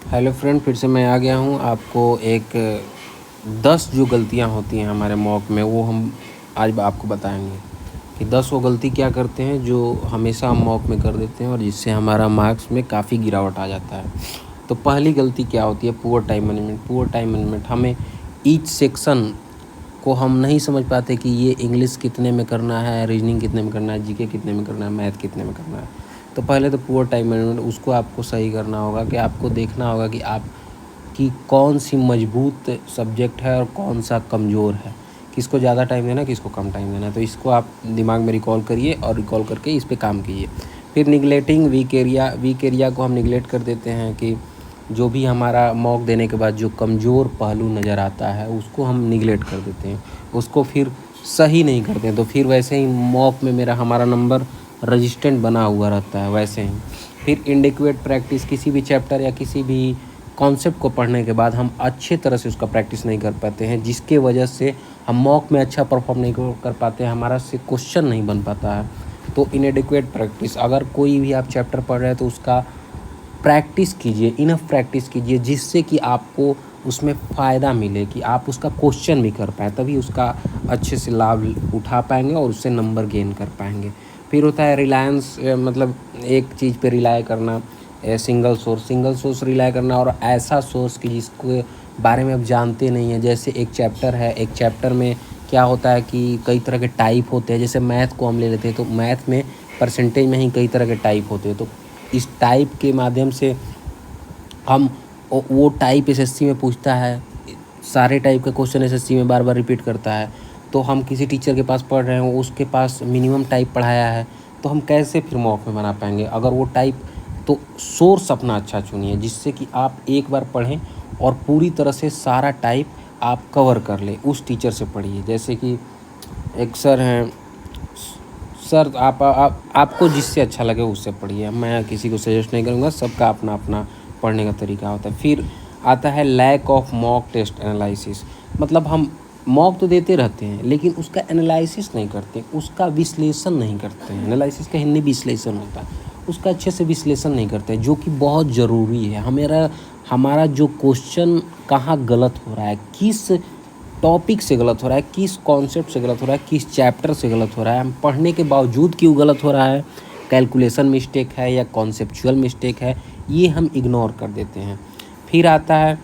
Hello friend, फिर से मैं आ गया हूँ। आपको एक 10 जो गलतियाँ होती हैं हमारे मॉक में, वो हम आज आपको बताएंगे कि 10 वो गलती क्या करते हैं जो हमेशा हम मॉक में कर देते हैं और जिससे हमारा मार्क्स में काफ़ी गिरावट आ जाता है। तो पहली गलती क्या होती है? Poor time management. Poor time management, हमें ईच सेक्शन को हम नहीं समझ पाते कि ये इंग्लिश कितने में करना है, रीजनिंग कितने में करना है, जीके कितने में करना है, मैथ कितने में करना है। तो पहले तो पुअर टाइम मैनेजमेंट, उसको आपको सही करना होगा कि आपको देखना होगा कि आपकी कौन सी मजबूत सब्जेक्ट है और कौन सा कमज़ोर है, किसको ज़्यादा टाइम देना है, किसको कम टाइम देना है। तो इसको आप दिमाग में रिकॉल करिए और रिकॉल करके इस पर काम कीजिए। फिर निगलेटिंग वीक एरिया। वीक एरिया को हम निगलेक्ट कर देते हैं कि जो भी हमारा मॉक देने के बाद जो कमज़ोर पहलू नज़र आता है उसको हम निगलेक्ट कर देते हैं, उसको फिर सही नहीं करते हैं। तो फिर वैसे ही मॉक में हमारा नंबर रजिस्टेंट बना हुआ रहता है वैसे ही। फिर इनडेक्वेट प्रैक्टिस, किसी भी चैप्टर या किसी भी कॉन्सेप्ट को पढ़ने के बाद हम अच्छे तरह से उसका प्रैक्टिस नहीं कर पाते हैं, जिसके वजह से हम मॉक में अच्छा परफॉर्म नहीं कर पाते हैं, हमारा से क्वेश्चन नहीं बन पाता है। तो इनएडिक्वेट प्रैक्टिस, अगर कोई भी आप चैप्टर पढ़ रहे हैं तो उसका प्रैक्टिस कीजिए, इनफ प्रैक्टिस कीजिए, जिससे कि आपको उसमें फ़ायदा मिले कि आप उसका क्वेश्चन भी कर पाएँ, तभी उसका अच्छे से लाभ उठा पाएंगे और उससे नंबर गेन कर पाएंगे। फिर होता है रिलायंस, मतलब एक चीज़ पे रिलाय करना, सिंगल सोर्स रिलाय करना, और ऐसा सोर्स कि जिसके बारे में आप जानते नहीं हैं। जैसे एक चैप्टर है, एक चैप्टर में क्या होता है कि कई तरह के टाइप होते हैं। जैसे मैथ को हम ले लेते हैं तो मैथ में परसेंटेज में ही कई तरह के टाइप होते हैं। तो इस टाइप के माध्यम से हम वो टाइप एसएससी में पूछता है, सारे टाइप का क्वेश्चन एसएससी में बार बार रिपीट करता है। तो हम किसी टीचर के पास पढ़ रहे हैं, उसके पास मिनिमम टाइप पढ़ाया है, तो हम कैसे फिर मॉक में बना पाएंगे अगर वो टाइप। तो सोर्स अपना अच्छा चुनिए, जिससे कि आप एक बार पढ़ें और पूरी तरह से सारा टाइप आप कवर कर ले। उस टीचर से पढ़िए। जैसे कि एक सर हैं, सर आपको जिससे अच्छा लगे उससे पढ़िए, मैं किसी को सजेस्ट नहीं करूँगा, सबका अपना अपना पढ़ने का तरीका होता है। फिर आता है lack of mock test analysis. मतलब हम मॉक तो देते रहते हैं लेकिन उसका एनालिसिस नहीं करते, उसका विश्लेषण नहीं करते हैं। एनालिसिस का हिंदी विश्लेषण होता है, उसका अच्छे से विश्लेषण नहीं करते, जो कि बहुत ज़रूरी है। हमारा जो क्वेश्चन कहाँ गलत हो रहा है, किस टॉपिक से गलत हो रहा है, किस कॉन्सेप्ट से गलत हो रहा है, किस चैप्टर से गलत हो रहा है, हम पढ़ने के बावजूद क्यों गलत हो रहा है, कैलकुलेशन मिस्टेक है या कॉन्सेप्चुअल मिस्टेक है, ये हम इग्नोर कर देते हैं। फिर आता है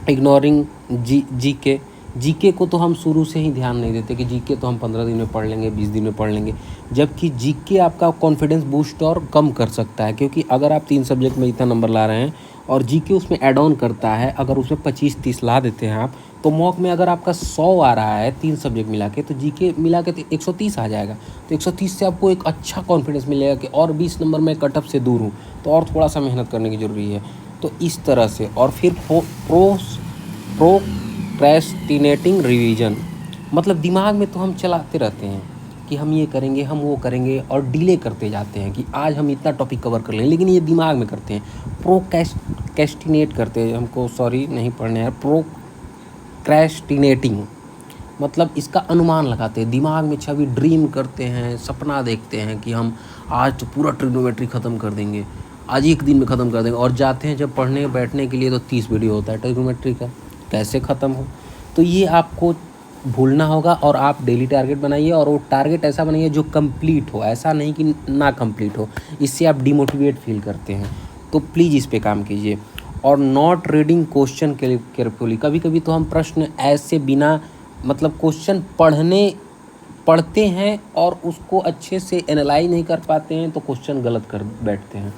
इग्नोरिंग जीके। जीके को तो हम शुरू से ही ध्यान नहीं देते कि जीके तो हम 15 दिन में पढ़ लेंगे, 20 दिन में पढ़ लेंगे, जबकि जीके आपका कॉन्फिडेंस बूस्ट और कम कर सकता है। क्योंकि अगर आप 3 सब्जेक्ट में इतना नंबर ला रहे हैं और जीके उसमें ऐड ऑन करता है, अगर उसमें 25-30 ला देते हैं आप, तो मॉक में अगर आपका 100 आ रहा है 3 सब्जेक्ट मिला के, तो जीके मिला के 130 आ जाएगा। तो 130 से आपको एक अच्छा कॉन्फिडेंस मिलेगा कि और 20 नंबर मैं कट ऑफ से दूर हूँ, तो और थोड़ा सा मेहनत करने की ज़रूरी है। तो इस तरह से। और फिर प्रोक्रेस्टिनेटिंग रिवीजन, मतलब दिमाग में तो हम चलाते रहते हैं कि हम ये करेंगे, हम वो करेंगे, और डिले करते जाते हैं कि आज हम इतना टॉपिक कवर कर लें, लेकिन ये दिमाग में करते हैं। प्रोक्रेस्टिनेट करते हैं, हमको सॉरी नहीं पढ़ने हैं, प्रोक्रेस्टिनेटिंग मतलब इसका अनुमान लगाते हैं, दिमाग में छवि ड्रीम करते हैं, सपना देखते हैं कि हम आज तो पूरा ट्रिग्नोमेट्री ख़त्म कर देंगे, आज एक दिन में ख़त्म कर देंगे, और जाते हैं जब पढ़ने बैठने के लिए तो 30 वीडियो होता है ट्रिग्नोमेट्री का, कैसे ख़त्म हो। तो ये आपको भूलना होगा और आप डेली टारगेट बनाइए, और वो टारगेट ऐसा बनाइए जो कंप्लीट हो, ऐसा नहीं कि ना कंप्लीट हो, इससे आप डिमोटिवेट फील करते हैं। तो प्लीज़ इस पे काम कीजिए। और नॉट रीडिंग क्वेश्चन केयरफुली, कभी कभी तो हम प्रश्न ऐसे बिना मतलब क्वेश्चन पढ़ते हैं और उसको अच्छे से एनालाइज नहीं कर पाते हैं, तो क्वेश्चन गलत कर बैठते हैं।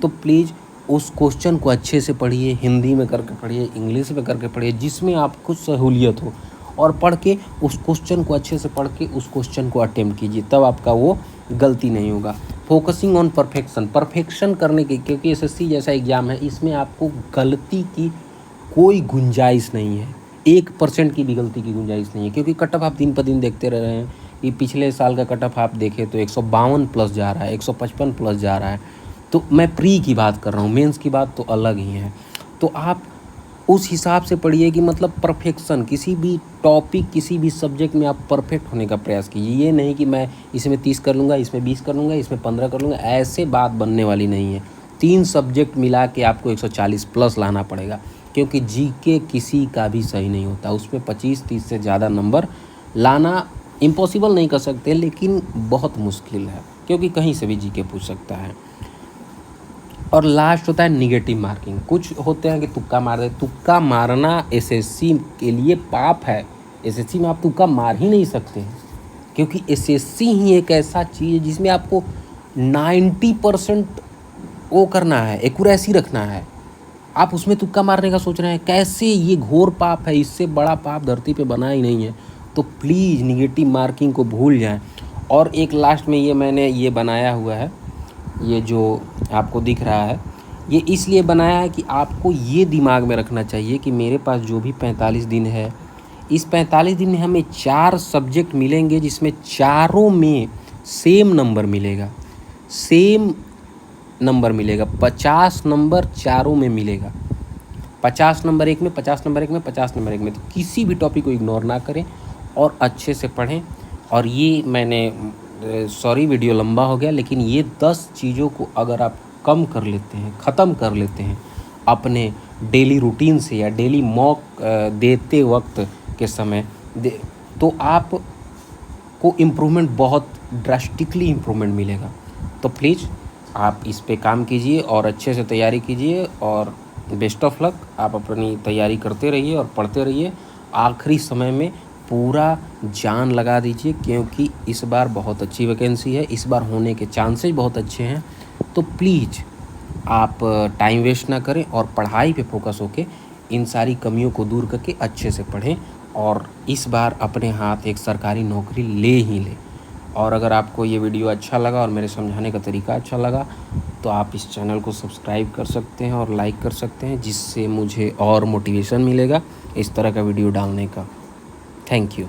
तो प्लीज़ उस क्वेश्चन को अच्छे से पढ़िए, हिंदी में करके पढ़िए, इंग्लिश में करके पढ़िए, जिसमें आपको सहूलियत हो, और पढ़ के उस क्वेश्चन को अच्छे से पढ़ के उस क्वेश्चन को अटेम्प्ट कीजिए, तब आपका वो गलती नहीं होगा। फोकसिंग ऑन परफेक्शन करने की, क्योंकि एसएससी जैसा एग्ज़ाम है, इसमें आपको गलती की कोई गुंजाइश नहीं है, 1% की भी गलती की गुंजाइश नहीं है। क्योंकि कट ऑफ आप दिन पर दिन देखते रह रहे हैं, ये पिछले साल का कट ऑफ आप देखें तो 152 प्लस जा रहा है, 155 प्लस जा रहा है। तो मैं प्री की बात कर रहा हूँ, मेंस की बात तो अलग ही है। तो आप उस हिसाब से पढ़िए कि मतलब परफेक्शन, किसी भी टॉपिक, किसी भी सब्जेक्ट में आप परफेक्ट होने का प्रयास कीजिए। ये नहीं कि मैं इसमें 30 कर लूँगा, इसमें 20 कर लूँगा, इसमें 15 कर लूँगा, ऐसे बात बनने वाली नहीं है। 3 सब्जेक्ट मिला के आपको 140 प्लस लाना पड़ेगा, क्योंकि जीके किसी का भी सही नहीं होता। उसमें 25-30 से ज़्यादा नंबर लाना इम्पॉसिबल नहीं कर सकते, लेकिन बहुत मुश्किल है, क्योंकि कहीं से भी जीके पूछ सकता है। और लास्ट होता है निगेटिव मार्किंग। कुछ होते हैं कि तुक्का मार दे। तुक्का मारना एसएससी के लिए पाप है। एसएससी में आप तुक्का मार ही नहीं सकते हैं, क्योंकि एसएससी ही एक ऐसा चीज़ है जिसमें आपको 90% वो करना है, एक्यूरेसी रखना है। आप उसमें तुक्का मारने का सोच रहे हैं, कैसे? ये घोर पाप है, इससे बड़ा पाप धरती पे बना ही नहीं है। तो प्लीज़ निगेटिव मार्किंग को भूल जाएं। और एक लास्ट में ये मैंने ये बनाया हुआ है, ये जो आपको दिख रहा है, ये इसलिए बनाया है कि आपको ये दिमाग में रखना चाहिए कि मेरे पास जो भी 45 दिन है, इस 45 दिन में हमें 4 सब्जेक्ट मिलेंगे, जिसमें चारों में सेम नंबर मिलेगा। सेम नंबर मिलेगा, 50 नंबर चारों में मिलेगा। 50 नंबर एक में, 50 नंबर एक में, 50 नंबर एक में। तो किसी भी टॉपिक को इग्नोर ना करें और अच्छे से पढ़ें। और ये मैंने सॉरी वीडियो लंबा हो गया, लेकिन ये 10 चीज़ों को अगर आप कम कर लेते हैं, ख़त्म कर लेते हैं अपने डेली रूटीन से या डेली मॉक देते वक्त के समय तो आप को इम्प्रूवमेंट, बहुत ड्रास्टिकली इम्प्रूवमेंट मिलेगा। तो प्लीज़ आप इस पे काम कीजिए और अच्छे से तैयारी कीजिए, और बेस्ट ऑफ लक। आप अपनी तैयारी करते रहिए और पढ़ते रहिए। आखिरी समय में पूरा जान लगा दीजिए, क्योंकि इस बार बहुत अच्छी वैकेंसी है, इस बार होने के चांसेस बहुत अच्छे हैं। तो प्लीज़ आप टाइम वेस्ट ना करें और पढ़ाई पे फोकस होके इन सारी कमियों को दूर करके अच्छे से पढ़ें, और इस बार अपने हाथ एक सरकारी नौकरी ले ही लें। और अगर आपको ये वीडियो अच्छा लगा और मेरे समझाने का तरीका अच्छा लगा, तो आप इस चैनल को सब्सक्राइब कर सकते हैं और लाइक कर सकते हैं, जिससे मुझे और मोटिवेशन मिलेगा इस तरह का वीडियो डालने का। Thank you.